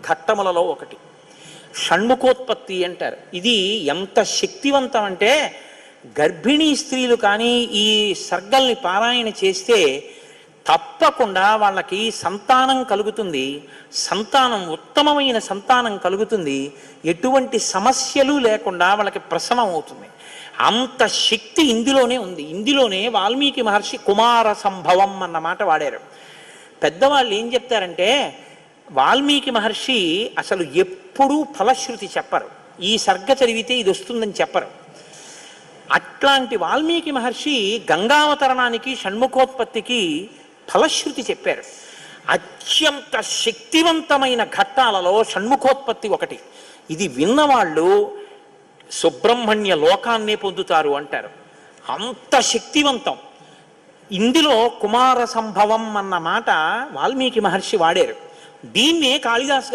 ఘట్టములలో ఒకటి షణ్ముఖోత్పత్తి అంటారు. ఇది ఎంత శక్తివంతం అంటే గర్భిణీ స్త్రీలు కానీ ఈ సర్గల్ని పారాయణ చేస్తే తప్పకుండా వాళ్ళకి సంతానం కలుగుతుంది, సంతానం ఉత్తమమైన సంతానం కలుగుతుంది, ఎటువంటి సమస్యలు లేకుండా వాళ్ళకి ప్రసవం అవుతుంది. అంత శక్తి ఇందులోనే ఉంది. ఇందులోనే వాల్మీకి మహర్షి కుమార సంభవం అన్న మాట వాడారు. పెద్దవాళ్ళు ఏం చెప్తారంటే వాల్మీకి మహర్షి అసలు ఎప్పుడూ ఫలశ్రుతి చెప్పరు, ఈ సర్గ చదివితే ఇది వస్తుందని చెప్పరు. అట్లాంటి వాల్మీకి మహర్షి గంగావతరణానికి షణ్ముఖోత్పత్తికి ఫలశ్రుతి చెప్పారు. అత్యంత శక్తివంతమైన ఘట్టాలలో షణ్ముఖోత్పత్తి ఒకటి. ఇది విన్నవాళ్ళు సుబ్రహ్మణ్య లోకాన్నే పొందుతారు అంటారు. అంత శక్తివంతం. ఇందులో కుమార సంభవం అన్న మాట వాల్మీకి మహర్షి వాడారు. దీన్నే కాళిదాస్